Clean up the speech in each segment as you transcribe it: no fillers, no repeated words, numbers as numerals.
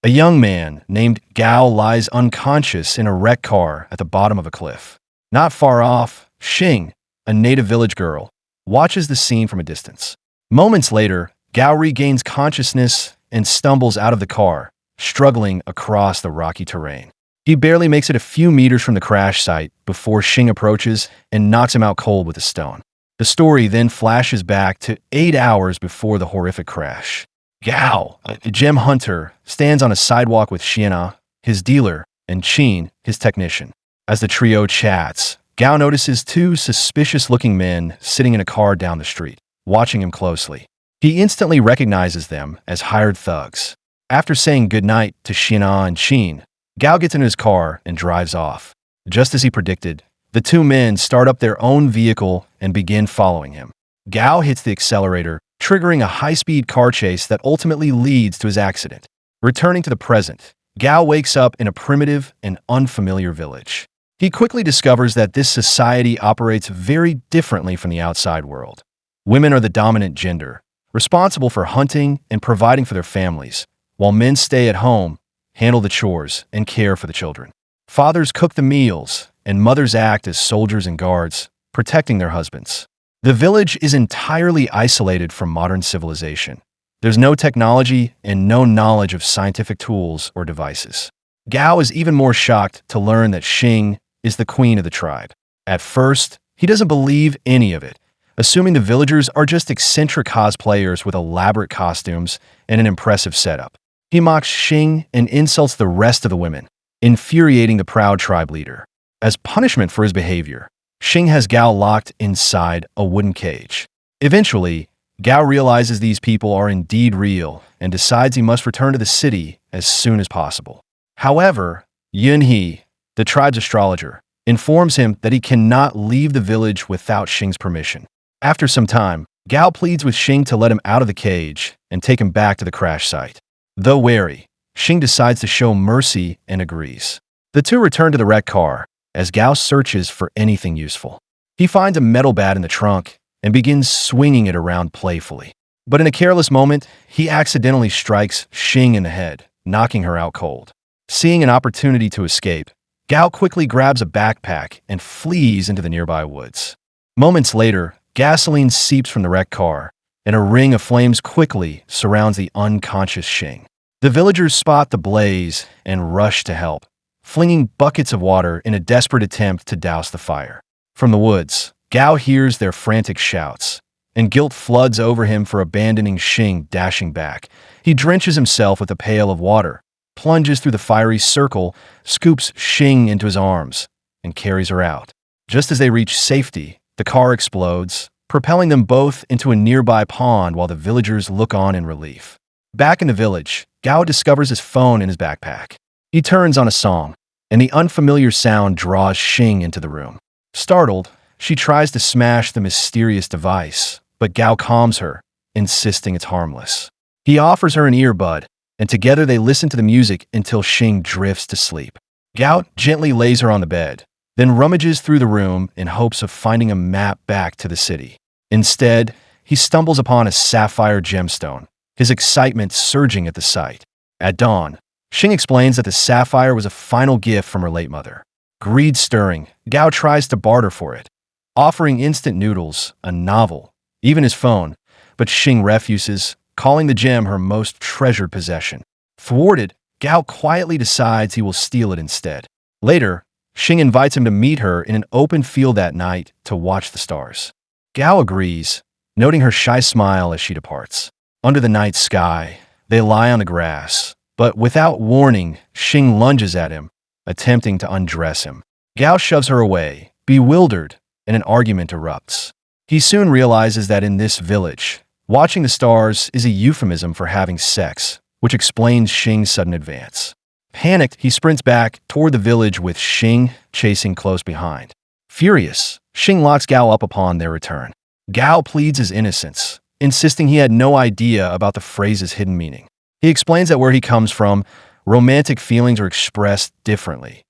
A young man named Gao lies unconscious in a wrecked car at the bottom of a cliff. Not far off, Xing, a native village girl, watches the scene from a distance. Moments later, Gao regains consciousness and stumbles out of the car, struggling across the rocky terrain. He barely makes it a few meters from the crash site before Xing approaches and knocks him out cold with a stone. The story then flashes back to 8 hours before the horrific crash. Gao, a gem hunter, stands on a sidewalk with Xiana, his dealer, and Qin, his technician. As the trio chats, Gao notices two suspicious-looking men sitting in a car down the street, watching him closely. He instantly recognizes them as hired thugs. After saying goodnight to Xiana and Qin, Gao gets into his car and drives off. Just as he predicted, the two men start up their own vehicle and begin following him. Gao hits the accelerator, triggering a high-speed car chase that ultimately leads to his accident. Returning to the present, Gao wakes up in a primitive and unfamiliar village. He quickly discovers that this society operates very differently from the outside world. Women are the dominant gender, responsible for hunting and providing for their families, while men stay at home, handle the chores, and care for the children. Fathers cook the meals, and mothers act as soldiers and guards, protecting their husbands. The village is entirely isolated from modern civilization. There's no technology and no knowledge of scientific tools or devices. Gao is even more shocked to learn that Xing is the queen of the tribe. At first, he doesn't believe any of it, assuming the villagers are just eccentric cosplayers with elaborate costumes and an impressive setup. He mocks Xing and insults the rest of the women, infuriating the proud tribe leader. As punishment for his behavior, Xing has Gao locked inside a wooden cage. Eventually, Gao realizes these people are indeed real and decides he must return to the city as soon as possible. However, Yunhe, the tribe's astrologer, informs him that he cannot leave the village without Xing's permission. After some time, Gao pleads with Xing to let him out of the cage and take him back to the crash site. Though wary, Xing decides to show mercy and agrees. The two return to the wrecked car as Gao searches for anything useful. He finds a metal bat in the trunk and begins swinging it around playfully. But in a careless moment, he accidentally strikes Xing in the head, knocking her out cold. Seeing an opportunity to escape, Gao quickly grabs a backpack and flees into the nearby woods. Moments later, gasoline seeps from the wrecked car, and a ring of flames quickly surrounds the unconscious Xing. The villagers spot the blaze and rush to help, flinging buckets of water in a desperate attempt to douse the fire. From the woods, Gao hears their frantic shouts, and guilt floods over him for abandoning Xing dashing back. He drenches himself with a pail of water, plunges through the fiery circle, scoops Xing into his arms, and carries her out. Just as they reach safety, the car explodes, propelling them both into a nearby pond while the villagers look on in relief. Back in the village, Gao discovers his phone in his backpack. He turns on a song, and the unfamiliar sound draws Xing into the room. Startled, she tries to smash the mysterious device, but Gao calms her, insisting it's harmless. He offers her an earbud, and together they listen to the music until Xing drifts to sleep. Gao gently lays her on the bed, then rummages through the room in hopes of finding a map back to the city. Instead, he stumbles upon a sapphire gemstone, his excitement surging at the sight. At dawn, Xing explains that the sapphire was a final gift from her late mother. Greed stirring, Gao tries to barter for it, offering instant noodles, a novel, even his phone, but Xing refuses, calling the gem her most treasured possession. Thwarted, Gao quietly decides he will steal it instead. Later, Xing invites him to meet her in an open field that night to watch the stars. Gao agrees, noting her shy smile as she departs. Under the night sky, they lie on the grass, but without warning, Xing lunges at him, attempting to undress him. Gao shoves her away, bewildered, and an argument erupts. He soon realizes that in this village, watching the stars is a euphemism for having sex, which explains Xing's sudden advance. Panicked, he sprints back toward the village with Xing chasing close behind. Furious, Xing locks Gao up upon their return. Gao pleads his innocence, insisting he had no idea about the phrase's hidden meaning. He explains that where he comes from, romantic feelings are expressed differently.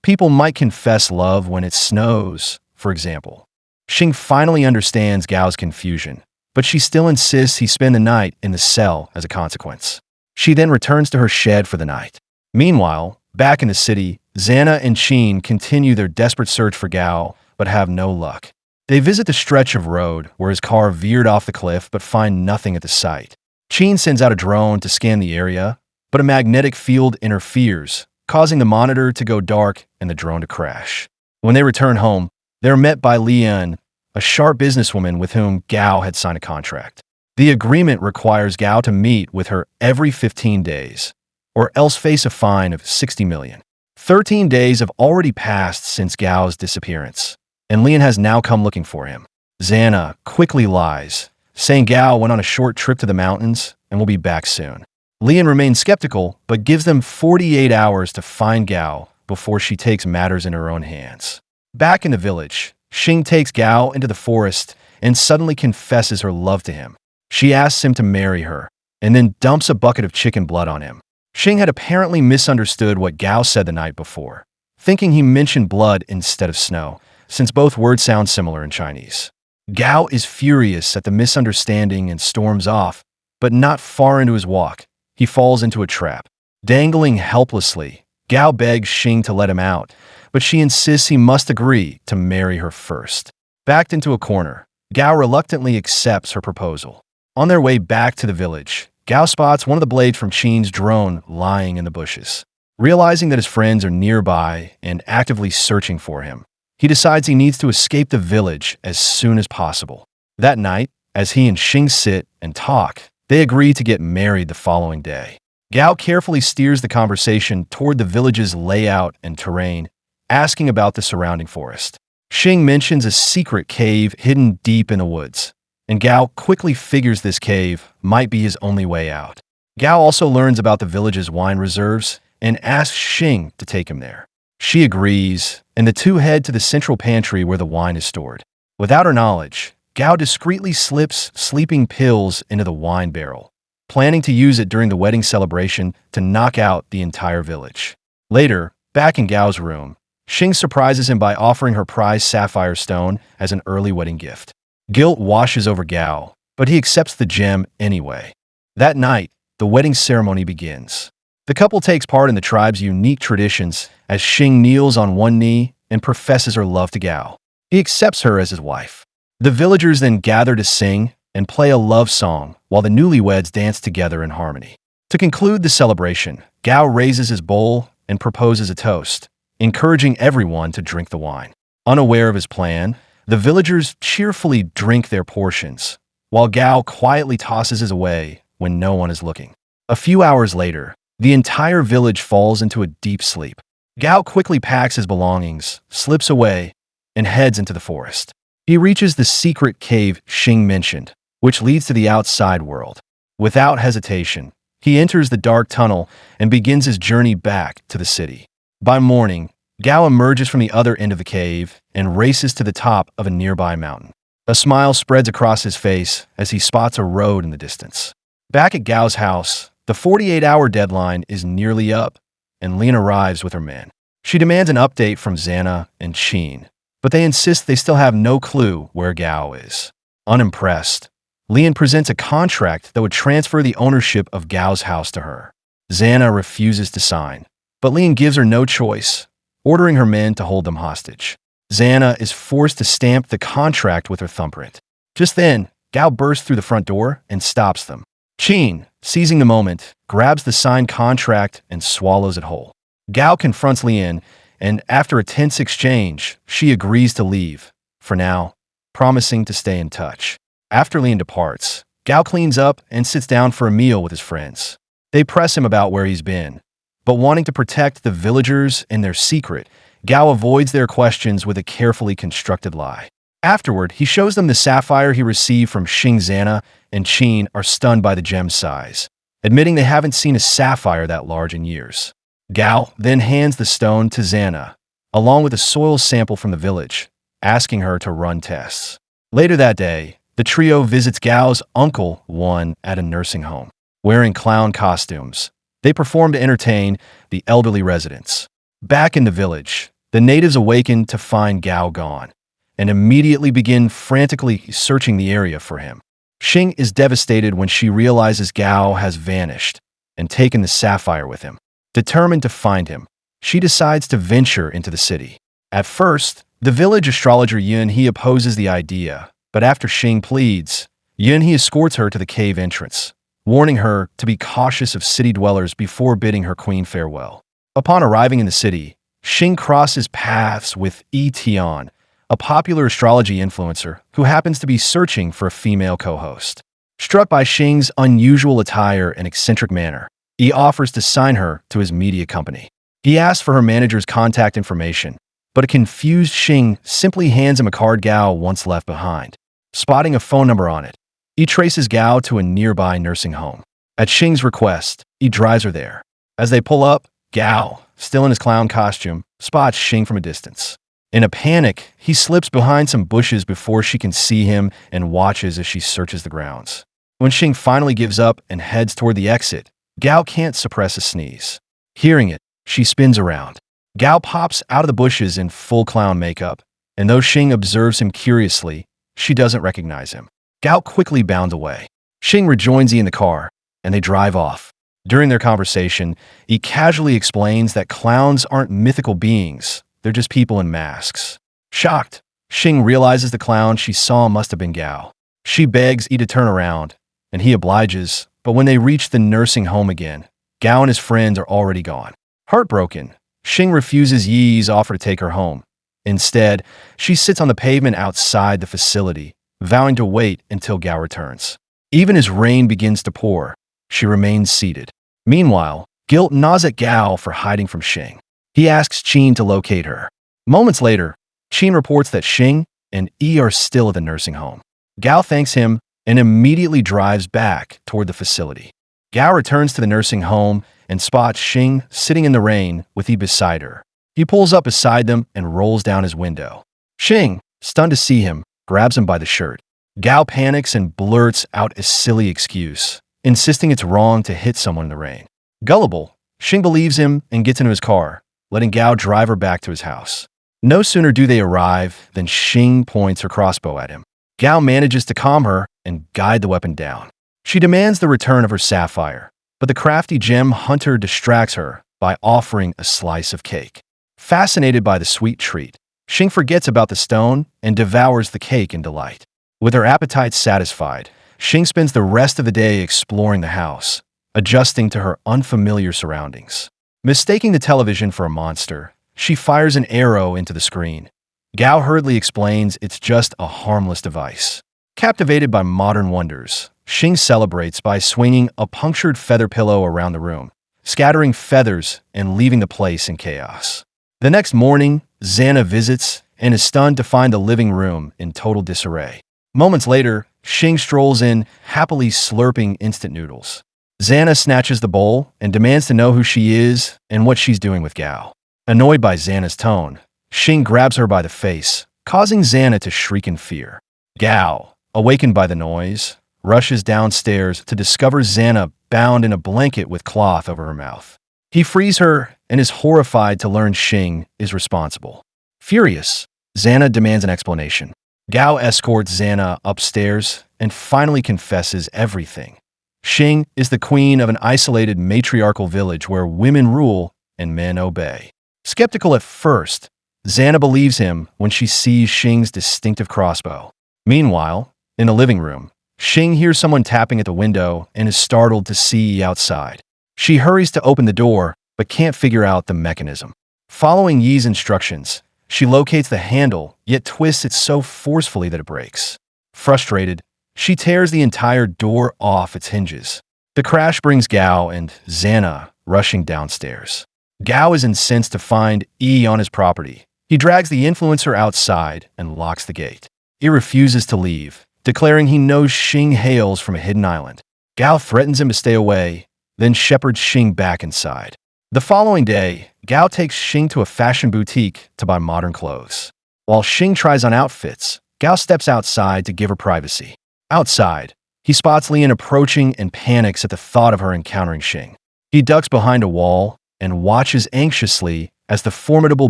People might confess love when it snows, for example. Xing finally understands Gao's confusion, but she still insists he spend the night in the cell as a consequence. She then returns to her shed for the night. Meanwhile, back in the city, Xana and Qin continue their desperate search for Gao, but have no luck. They visit the stretch of road where his car veered off the cliff but find nothing at the site. Qin sends out a drone to scan the area, but a magnetic field interferes, causing the monitor to go dark and the drone to crash. When they return home, they're met by Lian, a sharp businesswoman with whom Gao had signed a contract. The agreement requires Gao to meet with her every 15 days, or else face a fine of 60 million. 13 days have already passed since Gao's disappearance, and Lian has now come looking for him. Xana quickly lies, saying Gao went on a short trip to the mountains and will be back soon. Lian remains skeptical, but gives them 48 hours to find Gao before she takes matters in her own hands. Back in the village, Xing takes Gao into the forest and suddenly confesses her love to him. She asks him to marry her, and then dumps a bucket of chicken blood on him. Xing had apparently misunderstood what Gao said the night before, thinking he mentioned blood instead of snow, since both words sound similar in Chinese. Gao is furious at the misunderstanding and storms off, but not far into his walk, he falls into a trap. Dangling helplessly, Gao begs Xing to let him out, but she insists he must agree to marry her first. Backed into a corner, Gao reluctantly accepts her proposal. On their way back to the village, Gao spots one of the blades from Qin's drone lying in the bushes. Realizing that his friends are nearby and actively searching for him, he decides he needs to escape the village as soon as possible. That night, as he and Xing sit and talk, they agree to get married the following day. Gao carefully steers the conversation toward the village's layout and terrain, asking about the surrounding forest. Xing mentions a secret cave hidden deep in the woods, and Gao quickly figures this cave might be his only way out. Gao also learns about the village's wine reserves and asks Xing to take him there. She agrees, and the two head to the central pantry where the wine is stored. Without her knowledge, Gao discreetly slips sleeping pills into the wine barrel, planning to use it during the wedding celebration to knock out the entire village. Later, back in Gao's room, Xing surprises him by offering her prized sapphire stone as an early wedding gift. Guilt washes over Gao, but he accepts the gem anyway. That night, the wedding ceremony begins. The couple takes part in the tribe's unique traditions as Xing kneels on one knee and professes her love to Gao. He accepts her as his wife. The villagers then gather to sing and play a love song while the newlyweds dance together in harmony. To conclude the celebration, Gao raises his bowl and proposes a toast, encouraging everyone to drink the wine. Unaware of his plan, the villagers cheerfully drink their portions, while Gao quietly tosses his away when no one is looking. A few hours later, the entire village falls into a deep sleep. Gao quickly packs his belongings, slips away, and heads into the forest. He reaches the secret cave Xing mentioned, which leads to the outside world. Without hesitation, he enters the dark tunnel and begins his journey back to the city. By morning, Gao emerges from the other end of the cave and races to the top of a nearby mountain. A smile spreads across his face as he spots a road in the distance. Back at Gao's house, the 48-hour deadline is nearly up, and Lian arrives with her men. She demands an update from Xana and Qin, but they insist they still have no clue where Gao is. Unimpressed, Lian presents a contract that would transfer the ownership of Gao's house to her. Xana refuses to sign, but Lian gives her no choice, ordering her men to hold them hostage. Xana is forced to stamp the contract with her thumbprint. Just then, Gao bursts through the front door and stops them. Qin, seizing the moment, grabs the signed contract and swallows it whole. Gao confronts Lian, and after a tense exchange, she agrees to leave, for now, promising to stay in touch. After Lian departs, Gao cleans up and sits down for a meal with his friends. They press him about where he's been, but wanting to protect the villagers and their secret, Gao avoids their questions with a carefully constructed lie. Afterward, he shows them the sapphire he received from Xing. Xana and Qin are stunned by the gem's size, admitting they haven't seen a sapphire that large in years. Gao then hands the stone to Xana, along with a soil sample from the village, asking her to run tests. Later that day, the trio visits Gao's uncle, Wan, at a nursing home. Wearing clown costumes, they perform to entertain the elderly residents. Back in the village, the natives awaken to find Gao gone, and immediately begin frantically searching the area for him. Xing is devastated when she realizes Gao has vanished, and taken the sapphire with him. Determined to find him, she decides to venture into the city. At first, the village astrologer Yun He opposes the idea, but after Xing pleads, Yun He escorts her to the cave entrance, warning her to be cautious of city dwellers before bidding her queen farewell. Upon arriving in the city, Xing crosses paths with Yi Tian, a popular astrology influencer who happens to be searching for a female co-host. Struck by Xing's unusual attire and eccentric manner, he offers to sign her to his media company. He asks for her manager's contact information, but a confused Xing simply hands him a card Gao once left behind. Spotting a phone number on it, he traces Gao to a nearby nursing home. At Xing's request, he drives her there. As they pull up, Gao, still in his clown costume, spots Xing from a distance. In a panic, he slips behind some bushes before she can see him and watches as she searches the grounds. When Xing finally gives up and heads toward the exit, Gao can't suppress a sneeze. Hearing it, she spins around. Gao pops out of the bushes in full clown makeup, and though Xing observes him curiously, she doesn't recognize him. Gao quickly bounds away. Xing rejoins Yi in the car, and they drive off. During their conversation, he casually explains that clowns aren't mythical beings, they're just people in masks. Shocked, Xing realizes the clown she saw must have been Gao. She begs Yi to turn around, and he obliges, but when they reach the nursing home again, Gao and his friends are already gone. Heartbroken, Xing refuses Yi's offer to take her home. Instead, she sits on the pavement outside the facility, vowing to wait until Gao returns. Even as rain begins to pour, she remains seated. Meanwhile, guilt gnaws at Gao for hiding from Xing. He asks Qin to locate her. Moments later, Qin reports that Xing and Yi are still at the nursing home. Gao thanks him and immediately drives back toward the facility. Gao returns to the nursing home and spots Xing sitting in the rain with Yi beside her. He pulls up beside them and rolls down his window. Xing, stunned to see him, grabs him by the shirt. Gao panics and blurts out a silly excuse, insisting it's wrong to hit someone in the rain. Gullible, Xing believes him and gets into his car, letting Gao drive her back to his house. No sooner do they arrive than Xing points her crossbow at him. Gao manages to calm her and guide the weapon down. She demands the return of her sapphire, but the crafty gem hunter distracts her by offering a slice of cake. Fascinated by the sweet treat, Xing forgets about the stone and devours the cake in delight. With her appetite satisfied, Xing spends the rest of the day exploring the house, adjusting to her unfamiliar surroundings. Mistaking the television for a monster, she fires an arrow into the screen. Gao hurriedly explains it's just a harmless device. Captivated by modern wonders, Xing celebrates by swinging a punctured feather pillow around the room, scattering feathers and leaving the place in chaos. The next morning, Xana visits and is stunned to find the living room in total disarray. Moments later, Xing strolls in, happily slurping instant noodles. Xana snatches the bowl and demands to know who she is and what she's doing with Gao. Annoyed by Xana's tone, Xing grabs her by the face, causing Xana to shriek in fear. Gao, awakened by the noise, rushes downstairs to discover Xana bound in a blanket with cloth over her mouth. He frees her and is horrified to learn Xing is responsible. Furious, Xana demands an explanation. Gao escorts Xana upstairs and finally confesses everything. Xing is the queen of an isolated matriarchal village where women rule and men obey. Skeptical at first, Xana believes him when she sees Xing's distinctive crossbow. Meanwhile, in the living room, Xing hears someone tapping at the window and is startled to see Yi outside. She hurries to open the door, but can't figure out the mechanism. Following Yi's instructions, she locates the handle, yet twists it so forcefully that it breaks. Frustrated, she tears the entire door off its hinges. The crash brings Gao and Xana rushing downstairs. Gao is incensed to find Yi on his property. He drags the influencer outside and locks the gate. Yi refuses to leave, declaring he knows Xing hails from a hidden island. Gao threatens him to stay away, then shepherds Xing back inside. The following day, Gao takes Xing to a fashion boutique to buy modern clothes. While Xing tries on outfits, Gao steps outside to give her privacy. Outside, he spots Lian approaching and panics at the thought of her encountering Xing. He ducks behind a wall and watches anxiously as the formidable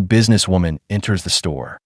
businesswoman enters the store.